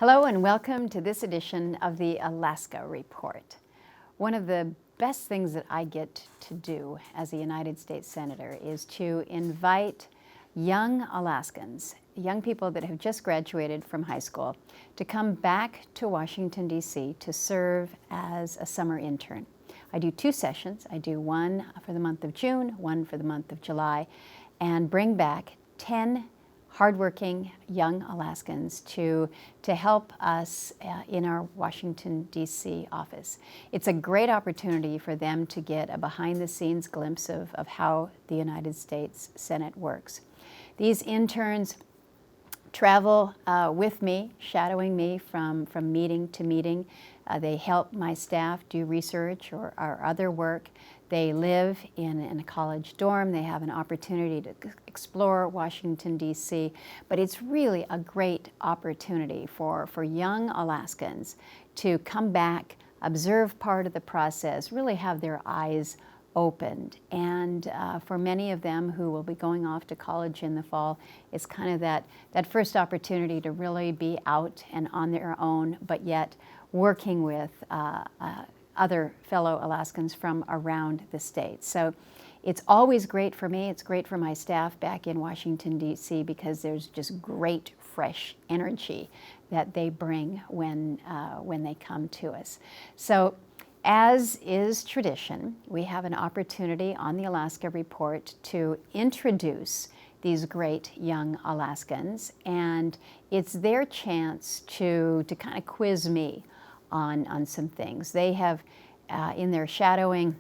Hello and welcome to this edition of the Alaska Report. One of the best things that I get to do as a United States Senator is to invite young Alaskans, young people that have just graduated from high school, to come back to Washington, D.C. to serve as a summer intern. I do two sessions. I do one for the month of June, one for the month of July, and bring back 10 hardworking young Alaskans to help us in our Washington, D.C. office. It's a great opportunity for them to get a behind-the-scenes glimpse of how the United States Senate works. These interns travel with me, shadowing me from meeting to meeting. They help my staff do research or other work. They live in a college dorm. They have an opportunity to explore Washington, D.C. But it's really a great opportunity for young Alaskans to come back, observe part of the process, really have their eyes opened. And for many of them who will be going off to college in the fall, it's kind of that first opportunity to really be out and on their own, but yet working with other fellow Alaskans from around the state. So it's always great for me. It's great for my staff back in Washington, D.C., because there's just great, fresh energy that they bring when they come to us. So as is tradition, we have an opportunity on the Alaska Report to introduce these great young Alaskans, and it's their chance to kind of quiz me on some things. They have, in their shadowing,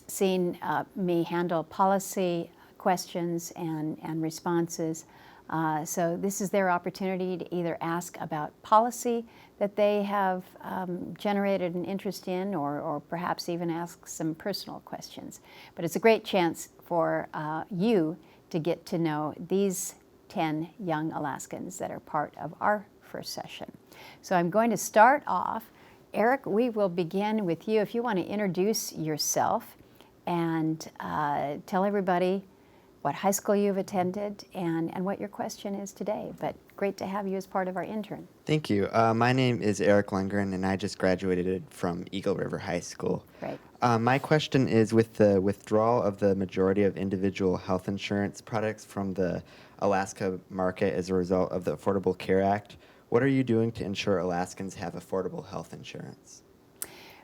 seen me handle policy questions and responses. So this is their opportunity to either ask about policy that they have generated an interest in, or perhaps even ask some personal questions. But it's a great chance for you to get to know these 10 young Alaskans that are part of our first session. So I'm going to start off. Eric, we will begin with you. If you want to introduce yourself and tell everybody what high school you've attended and what your question is today. But great to have you as part of our intern. Thank you. My name is Eric Lundgren, and I just graduated from Eagle River High School. Great. My question is, with the withdrawal of the majority of individual health insurance products from the Alaska market as a result of the Affordable Care Act, what are you doing to ensure Alaskans have affordable health insurance?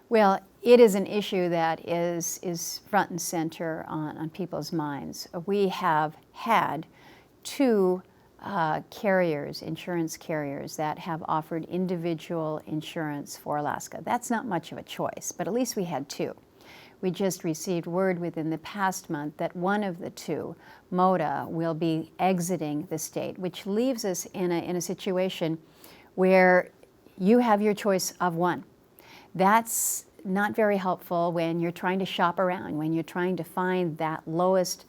Well, it is an issue that is front and center on people's minds. We have had two insurance carriers that have offered individual insurance for Alaska. That's not much of a choice, but at least we had two. We just received word within the past month that one of the two, MODA, will be exiting the state, which leaves us in a situation where you have your choice of one. That's not very helpful when you're trying to shop around, when you're trying to find that lowest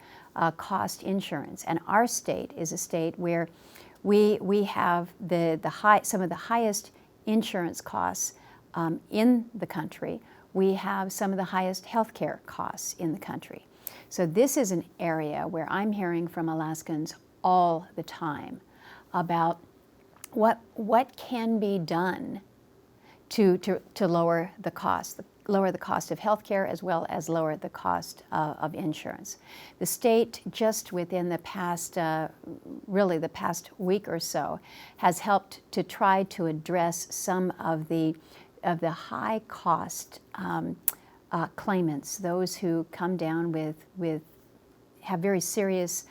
cost insurance. And our state is a state where we have some of the highest insurance costs in the country. We have some of the highest healthcare costs in the country. So this is an area where I'm hearing from Alaskans all the time about what can be done to lower the cost of healthcare as well as lower the cost of insurance. The state, just within the past, really the past week or so, has helped to try to address some of the high cost claimants, those who come down have very serious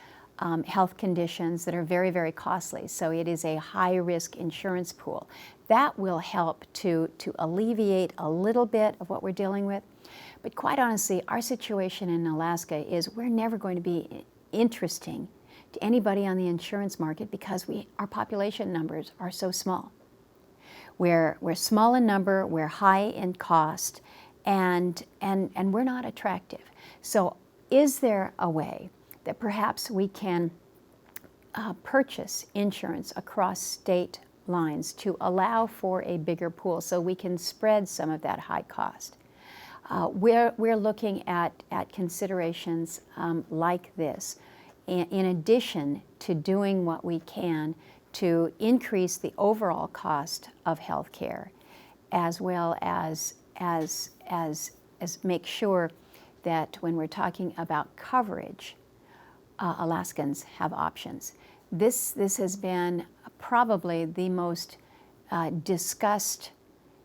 health conditions that are very, very costly. So it is a high-risk insurance pool. That will help to alleviate a little bit of what we're dealing with. But quite honestly, our situation in Alaska is we're never going to be interesting to anybody on the insurance market because our population numbers are so small. We're small in number, we're high in cost, and we're not attractive. So is there a way that perhaps we can purchase insurance across state lines to allow for a bigger pool so we can spread some of that high cost? We're looking at considerations like this, in addition to doing what we can to increase the overall cost of health care, as well as make sure that when we're talking about coverage, Alaskans have options. This has been probably the most discussed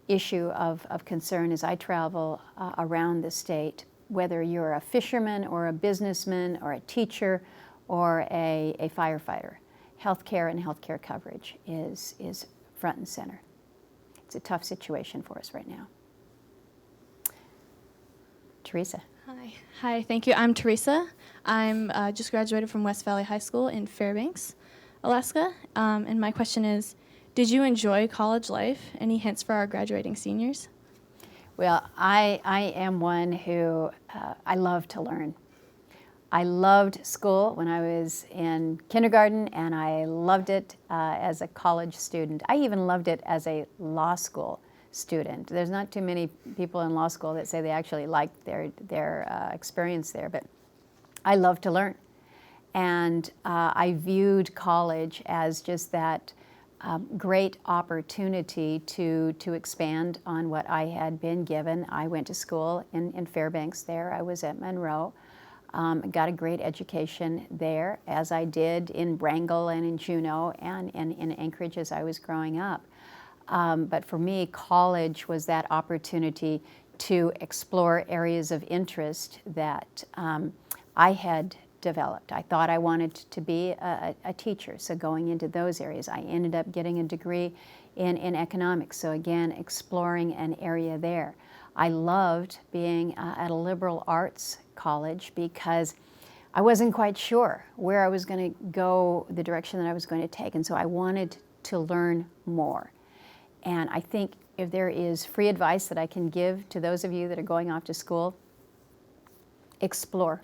issue of concern as I travel around the state, whether you're a fisherman or a businessman or a teacher or a firefighter. Healthcare and healthcare coverage is front and center. It's a tough situation for us right now. Teresa. Hi, thank you. I'm Teresa. I'm just graduated from West Valley High School in Fairbanks, Alaska. And my question is, did you enjoy college life? Any hints for our graduating seniors? Well, I am one who, I love to learn. I loved school when I was in kindergarten, and I loved it as a college student. I even loved it as a law school student. There's not too many people in law school that say they actually liked their experience there, but I love to learn. And I viewed college as just that great opportunity to expand on what I had been given. I went to school in Fairbanks there. I was at Monroe. Got a great education there, as I did in Wrangell and in Juneau and in Anchorage as I was growing up. But for me, college was that opportunity to explore areas of interest that I had developed. I thought I wanted to be a teacher, so going into those areas. I ended up getting a degree in economics, so again, exploring an area there. I loved being at a liberal arts college because I wasn't quite sure where I was going to go, the direction that I was going to take, and so I wanted to learn more. And I think if there is free advice that I can give to those of you that are going off to school, explore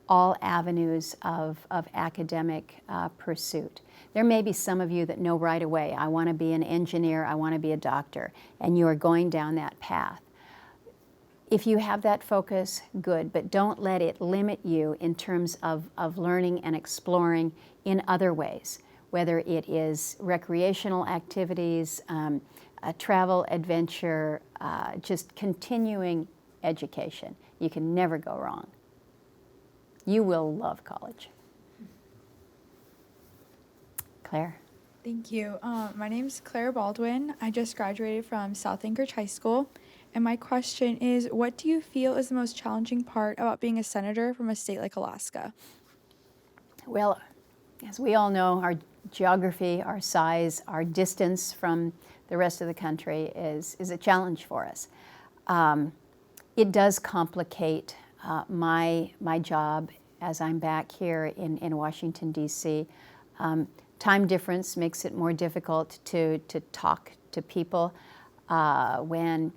all avenues of academic pursuit. There may be some of you that know right away, I want to be an engineer, I want to be a doctor, and you are going down that path. If you have that focus, good, but don't let it limit you in terms of learning and exploring in other ways, whether it is recreational activities, travel, adventure, just continuing education. You can never go wrong. You will love college. Claire. Thank you. My name's Clara Baldwin. I just graduated from South Anchorage High School. And my question is, what do you feel is the most challenging part about being a senator from a state like Alaska? Well, as we all know, our geography, our size, our distance from the rest of the country is a challenge for us. It does complicate my job as I'm back here in Washington, D.C. Time difference makes it more difficult to talk to people. When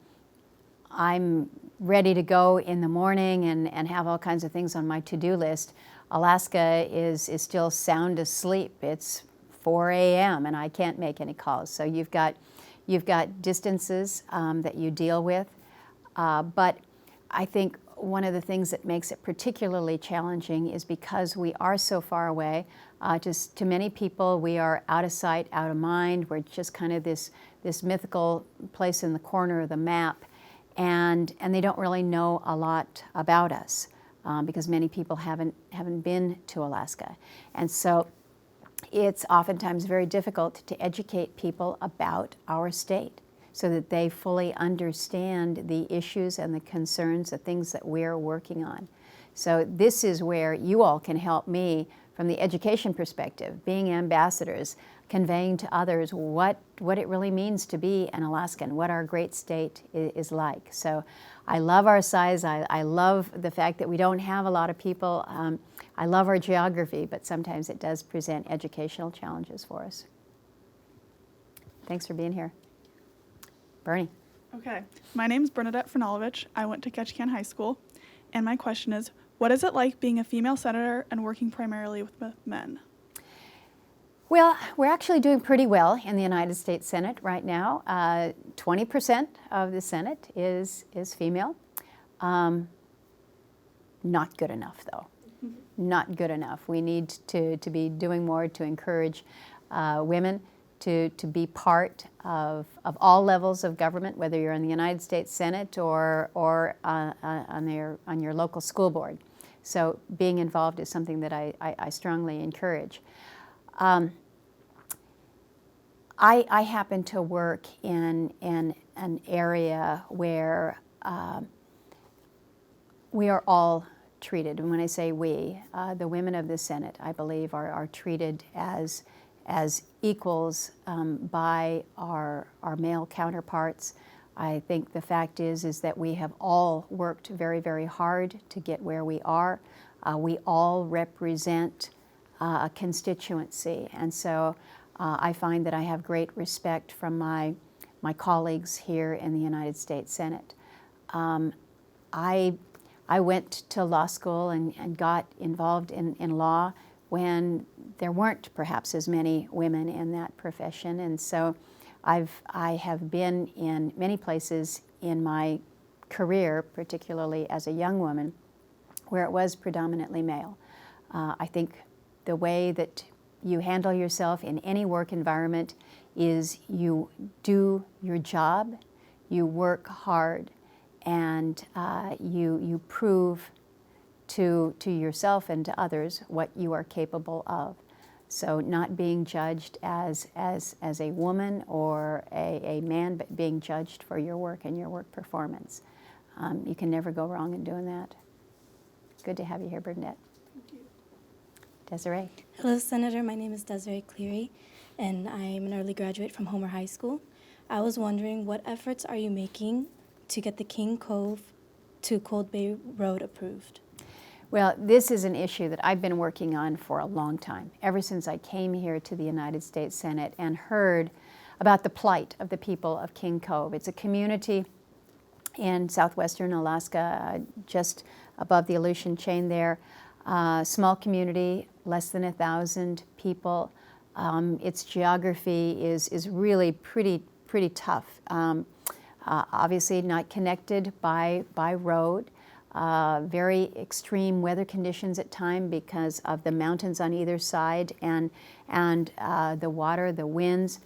I'm ready to go in the morning and have all kinds of things on my to-do list, Alaska is still sound asleep. It's 4 a.m. and I can't make any calls. So you've got distances that you deal with. But I think one of the things that makes it particularly challenging is because we are so far away. Just to many people, we are out of sight, out of mind. We're just kind of this mythical place in the corner of the map, and they don't really know a lot about us because many people haven't been to Alaska, and so it's oftentimes very difficult to educate people about our state, so that they fully understand the issues and the concerns, the things that we're working on. So this is where you all can help me from the education perspective, being ambassadors, conveying to others what it really means to be an Alaskan, what our great state is like. So I love our size. I love the fact that we don't have a lot of people. I love our geography, but sometimes it does present educational challenges for us. Thanks for being here. Bernie. Okay, my name's Bernadette Franulovich. I went to Ketchikan High School, and my question is, what is it like being a female senator and working primarily with men? Well, we're actually doing pretty well in the United States Senate right now. 20% of the Senate is female. Not good enough, though. Not good enough. We need to be doing more to encourage women to be part of all levels of government, whether you're in the United States Senate or on your local school board. So being involved is something that I strongly encourage. I happen to work in an area where we are all treated, and when I say we, the women of the Senate, I believe, are treated as equals by our male counterparts. I think the fact is that we have all worked very, very hard to get where we are. We all represent a constituency, and so I find that I have great respect from my colleagues here in the United States Senate. I went to law school and got involved in law when there weren't perhaps as many women in that profession, and so I have been in many places in my career, particularly as a young woman, where it was predominantly male. I think the way that you handle yourself in any work environment is you do your job, you work hard, and you prove to yourself and to others what you are capable of. So not being judged as a woman or a man, but being judged for your work and your work performance. You can never go wrong in doing that. Good to have you here, Bernadette. Thank you. Desiree. Hello, Senator. My name is Desiree Cleary, and I'm an early graduate from Homer High School. I was wondering, what efforts are you making to get the King Cove to Cold Bay Road approved? Well, this is an issue that I've been working on for a long time, ever since I came here to the United States Senate and heard about the plight of the people of King Cove. It's a community in southwestern Alaska, just above the Aleutian chain there. Small community, less than 1,000 people. Its geography is really pretty tough. Obviously not connected by road. Very extreme weather conditions at times because of the mountains on either side and the water, the winds.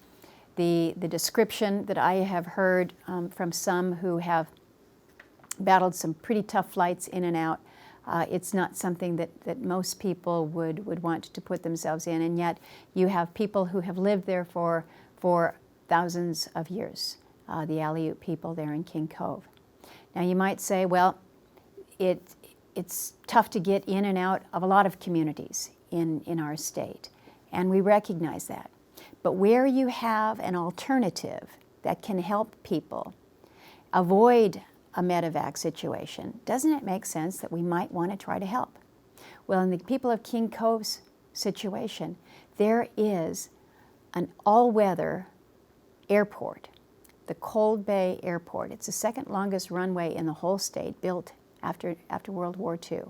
The description that I have heard from some who have battled some pretty tough flights in and out, it's not something that most people would want to put themselves in, and yet you have people who have lived there for thousands of years, the Aleut people there in King Cove. Now you might say, well, it's tough to get in and out of a lot of communities in our state, and we recognize that. But where you have an alternative that can help people avoid a medevac situation, doesn't it make sense that we might want to try to help? Well, in the people of King Cove's situation, there is an all-weather airport, the Cold Bay Airport. It's the second longest runway in the whole state, built after World War II.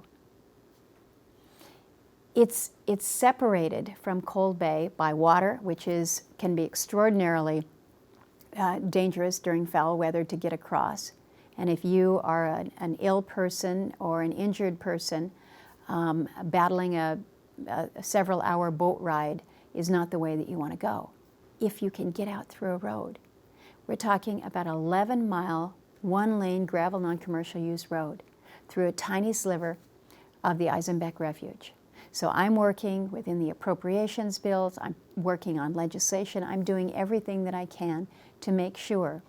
It's separated from Cold Bay by water, which can be extraordinarily dangerous during foul weather to get across. And if you are an ill person or an injured person, battling a several-hour boat ride is not the way that you want to go, if you can get out through a road. We're talking about an 11-mile, one-lane gravel non-commercial use road through a tiny sliver of the Eisenbeck Refuge. So I'm working within the appropriations bills, I'm working on legislation, I'm doing everything that I can to make sure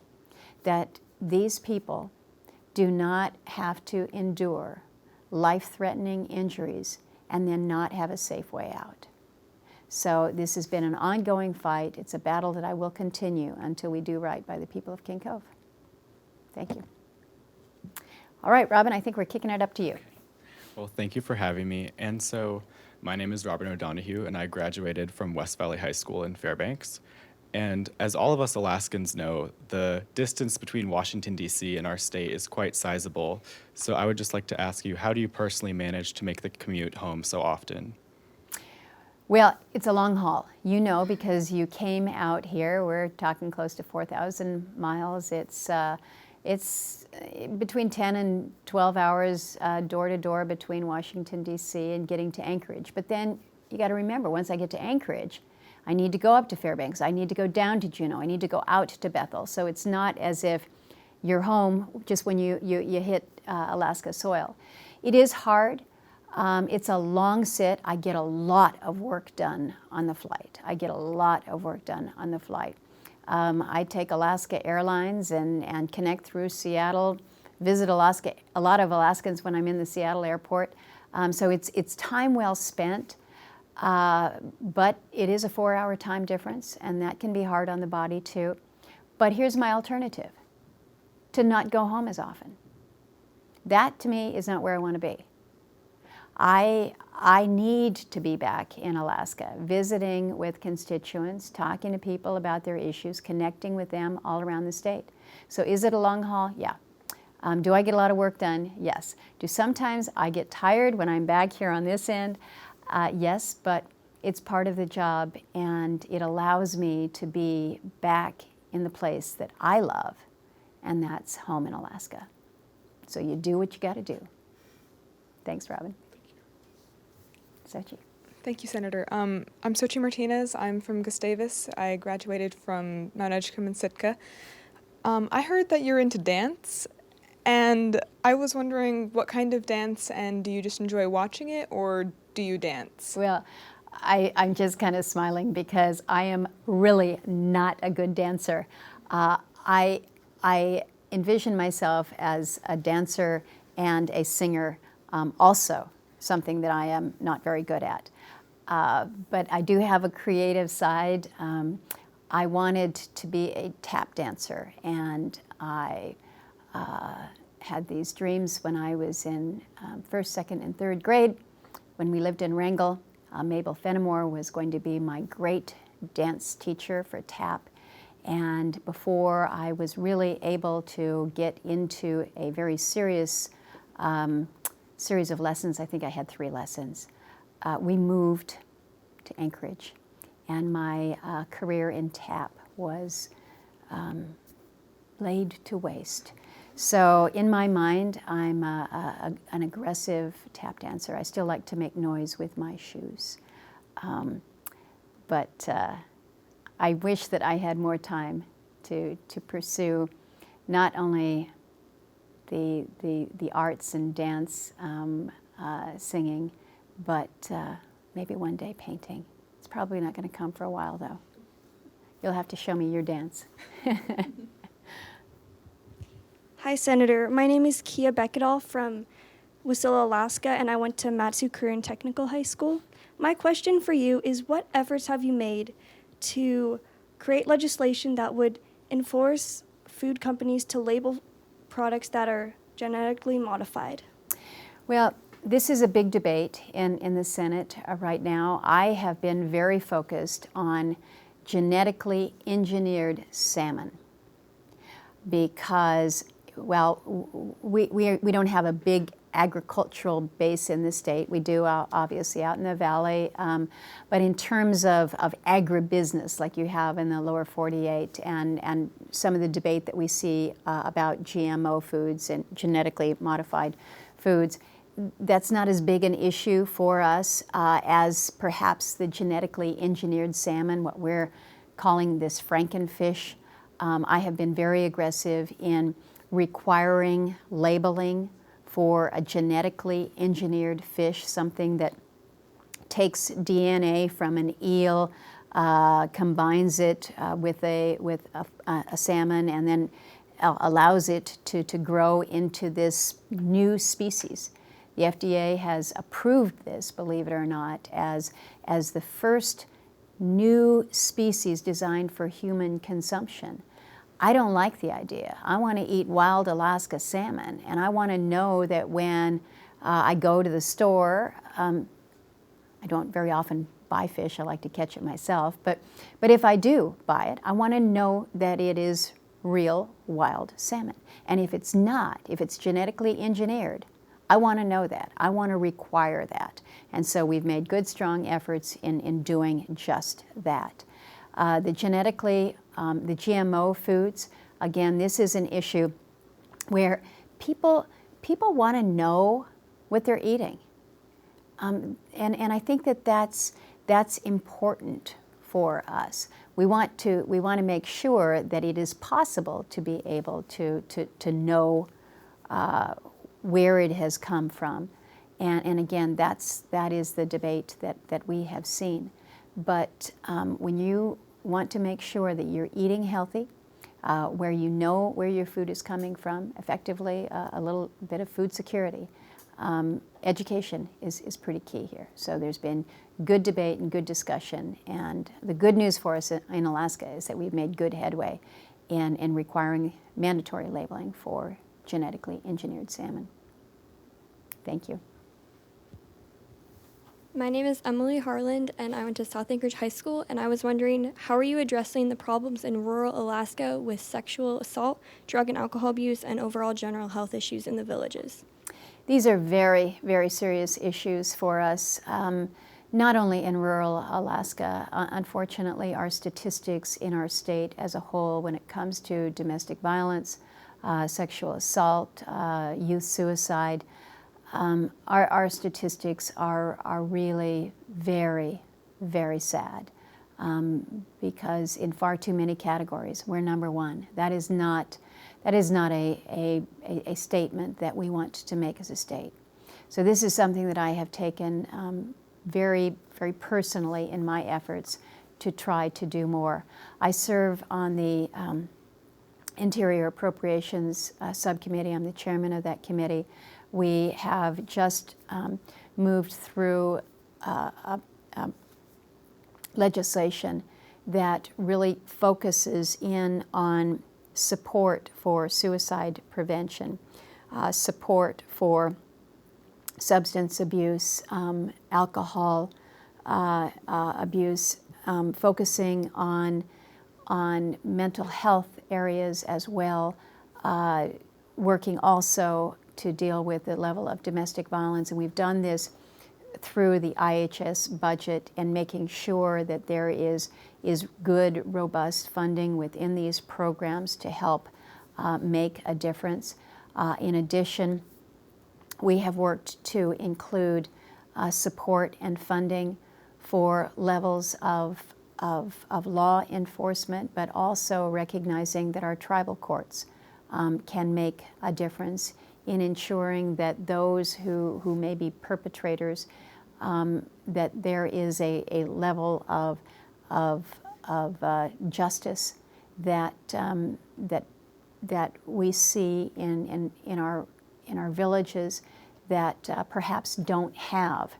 that these people do not have to endure life-threatening injuries and then not have a safe way out. So this has been an ongoing fight. It's a battle that I will continue until we do right by the people of King Cove. Thank you. All right, Robin, I think we're kicking it up to you. Well, thank you for having me. And so my name is Robin O'Donohue, and I graduated from West Valley High School in Fairbanks. And as all of us Alaskans know, the distance between Washington, D.C. and our state is quite sizable. So I would just like to ask you, how do you personally manage to make the commute home so often? Well, it's a long haul. You know, because you came out here. We're talking close to 4,000 miles. It's between 10 and 12 hours door to door between Washington, D.C. and getting to Anchorage. But then you got to remember, once I get to Anchorage, I need to go up to Fairbanks. I need to go down to Juneau. I need to go out to Bethel. So it's not as if you're home just when you hit Alaska soil. It is hard. It's a long sit. I get a lot of work done on the flight. I take Alaska Airlines and connect through Seattle, visit a lot of Alaskans when I'm in the Seattle airport. So it's time well spent, but it is a 4-hour time difference, and that can be hard on the body too. But here's my alternative: to not go home as often. That to me is not where I want to be. I need to be back in Alaska, visiting with constituents, talking to people about their issues, connecting with them all around the state. So is it a long haul? Yeah. Do I get a lot of work done? Yes. Do sometimes I get tired when I'm back here on this end? Yes, but it's part of the job, and it allows me to be back in the place that I love, and that's home in Alaska. So you do what you got to do. Thanks, Robin. Xochitl. Thank you, Senator. I'm Xochitl Martinez. I'm from Gustavus. I graduated from Mount Edgecombe in Sitka. I heard that you're into dance, and I was wondering what kind of dance, and do you just enjoy watching it, or do you dance? Well, I'm just kind of smiling because I am really not a good dancer. I envision myself as a dancer and a singer also, something that I am not very good at. But I do have a creative side. I wanted to be a tap dancer, and I had these dreams when I was in first, second, and third grade. When we lived in Wrangell, Mabel Fenimore was going to be my great dance teacher for tap. And before I was really able to get into a very serious series of lessons, I think I had 3 lessons, we moved to Anchorage, and my career in tap was laid to waste. So in my mind, I'm an aggressive tap dancer. I still like to make noise with my shoes. But I wish that I had more time to pursue not only the arts and dance, singing, but maybe one day painting. It's probably not going to come for a while, though. You'll have to show me your dance. Hi, Senator. My name is Kia Beckedall from Wasilla, Alaska, and I went to Matsu Korean Technical High School. My question for you is, what efforts have you made to create legislation that would enforce food companies to label products that are genetically modified? Well, this is a big debate in the Senate right now. I have been very focused on genetically engineered salmon because, well, we don't have a big agricultural base in the state. We do obviously out in the valley, but in terms of agribusiness like you have in the lower 48 and some of the debate that we see about GMO foods and genetically modified foods, that's not as big an issue for us as perhaps the genetically engineered salmon, what we're calling this Frankenfish. I have been very aggressive in requiring labeling for a genetically engineered fish, something that takes DNA from an eel, combines it with a salmon, and then allows it to grow into this new species. The FDA has approved this, believe it or not, as the first new species designed for human consumption. I don't like the idea. I want to eat wild Alaska salmon, and I want to know that when I go to the store, I don't very often buy fish. I like to catch it myself, but if I do buy it, I want to know that it is real wild salmon. And if it's not, if it's genetically engineered, I want to know that. I want to require that. And so we've made good, strong efforts in doing just that. The GMO foods, again, this is an issue where people want to know what they're eating. And I think that's important for us. We want to make sure that it is possible to be able to know where it has come from. And again, that is the debate that we have seen. But when you want to make sure that you're eating healthy, where you know where your food is coming from, effectively a little bit of food security, education is pretty key here. So there's been good debate and good discussion, and the good news for us in Alaska is that we've made good headway in requiring mandatory labeling for genetically engineered salmon. Thank you. My name is Emily Harland, and I went to South Anchorage High School, and I was wondering, how are you addressing the problems in rural Alaska with sexual assault, drug and alcohol abuse, and overall general health issues in the villages? These are very, very serious issues for us, not only in rural Alaska. Unfortunately, our statistics in our state as a whole when it comes to domestic violence, sexual assault, youth suicide, our statistics are really very, very sad because in far too many categories we're number one. That is not a statement that we want to make as a state. So this is something that I have taken very, very personally in my efforts to try to do more. I serve on the Interior Appropriations Subcommittee. I'm the chairman of that committee. We have just moved through legislation that really focuses in on support for suicide prevention, support for substance abuse, alcohol abuse, focusing on mental health areas as well, working also to deal with the level of domestic violence. And we've done this through the IHS budget and making sure that there is good, robust funding within these programs to help make a difference. In addition, we have worked to include support and funding for levels of law enforcement, but also recognizing that our tribal courts can make a difference in ensuring that those who may be perpetrators, that there is a level of justice that we see in our villages that perhaps don't have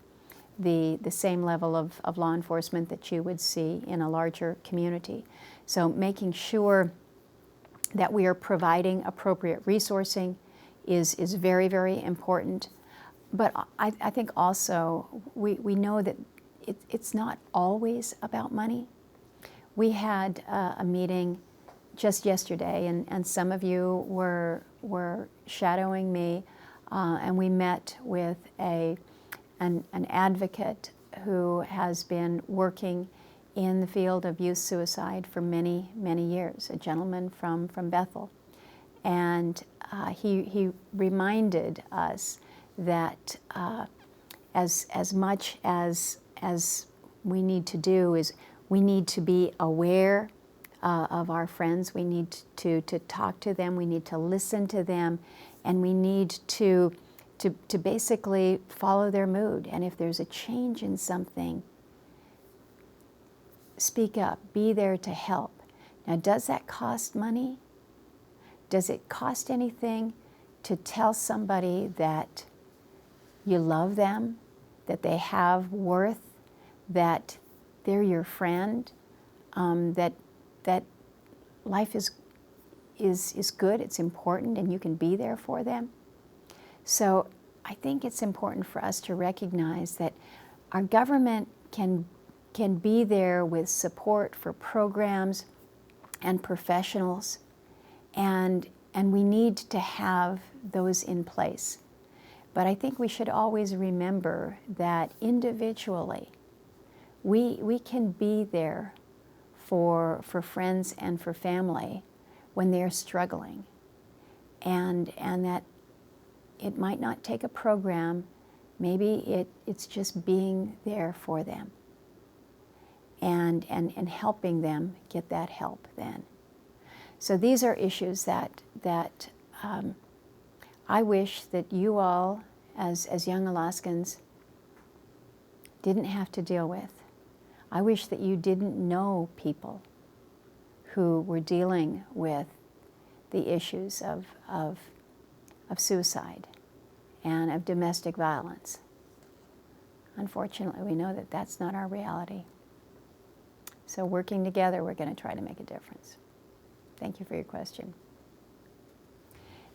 the same level of law enforcement that you would see in a larger community. So making sure that we are providing appropriate resourcing is very, very important. But I think also we know that it's not always about money. We had a meeting just yesterday, and some of you were shadowing me, and we met with an advocate who has been working in the field of youth suicide for many, many years, a gentleman from Bethel. And he reminded us that as much as we need to do is we need to be aware of our friends, we need to talk to them, we need to listen to them, and we need to basically follow their mood. And if there's a change in something, speak up, be there to help. Now, does that cost money? Does it cost anything to tell somebody that you love them, that they have worth, that they're your friend, that life is good, it's important, and you can be there for them? So I think it's important for us to recognize that our government can be there with support for programs and professionals, and we need to have those in place. But I think we should always remember that individually, we can be there for friends and for family when they're struggling, and that it might not take a program, maybe it's just being there for them. and helping them get that help then. So these are issues that I wish that you all, as young Alaskans, didn't have to deal with. I wish that you didn't know people who were dealing with the issues of suicide and of domestic violence. Unfortunately, we know that that's not our reality. So working together, we're going to try to make a difference. Thank you for your question.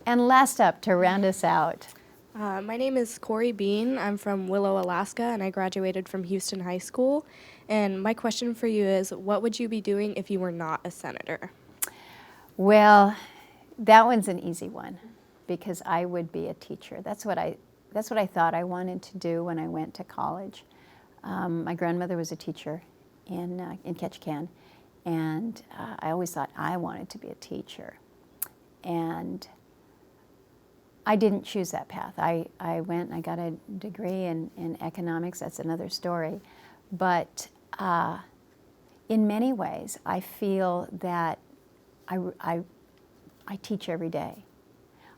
And last up, to round us out. My name is Corey Bean. I'm from Willow, Alaska, and I graduated from Houston High School. And my question for you is, what would you be doing if you were not a senator? Well, that one's an easy one, because I would be a teacher. That's what I thought I wanted to do when I went to college. My grandmother was a teacher in Ketchikan, and I always thought I wanted to be a teacher. And I didn't choose that path. I went and I got a degree in economics. That's another story. But in many ways, I feel that I teach every day.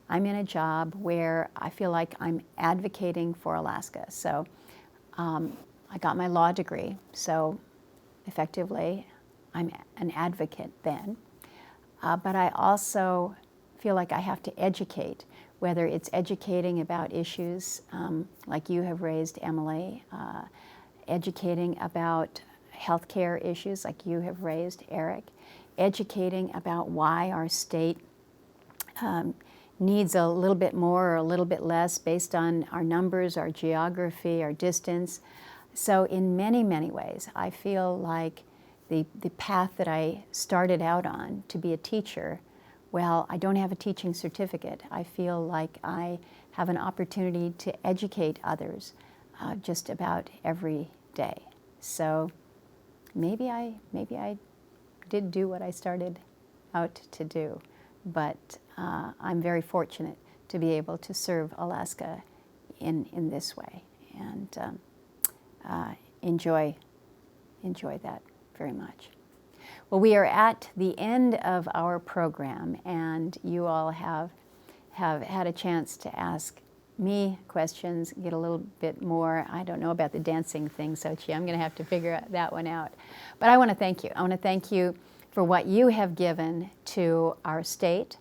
I'm in a job where I feel like I'm advocating for Alaska. So I got my law degree, so effectively I'm an advocate then. But I also feel like I have to educate, whether it's educating about issues like you have raised, Emily, educating about healthcare issues like you have raised, Eric, educating about why our state needs a little bit more or a little bit less based on our numbers, our geography, our distance. So in many, many ways, I feel like the path that I started out on to be a teacher, well, I don't have a teaching certificate. I feel like I have an opportunity to educate others just about every day. So maybe I did do what I started out to do, but I'm very fortunate to be able to serve Alaska in this way, and enjoy that very much. Well, we are at the end of our program, and you all have had a chance to ask me questions, get a little bit more. I don't know about the dancing thing, Xochitl. I'm going to have to figure that one out. But I want to thank you. I want to thank you for what you have given to our state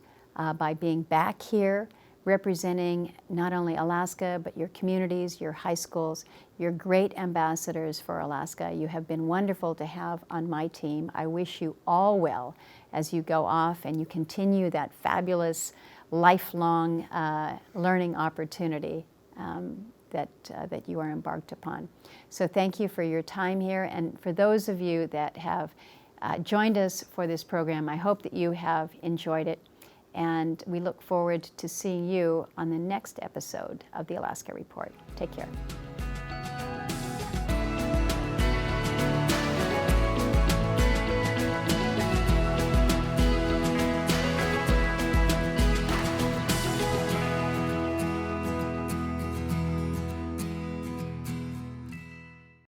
by being back here, representing not only Alaska, but your communities, your high schools. You're great ambassadors for Alaska. You have been wonderful to have on my team. I wish you all well as you go off and you continue that fabulous lifelong learning opportunity that you are embarked upon. So thank you for your time here, and for those of you that have joined us for this program, I hope that you have enjoyed it, and we look forward to seeing you on the next episode of the Alaska Report. Take care.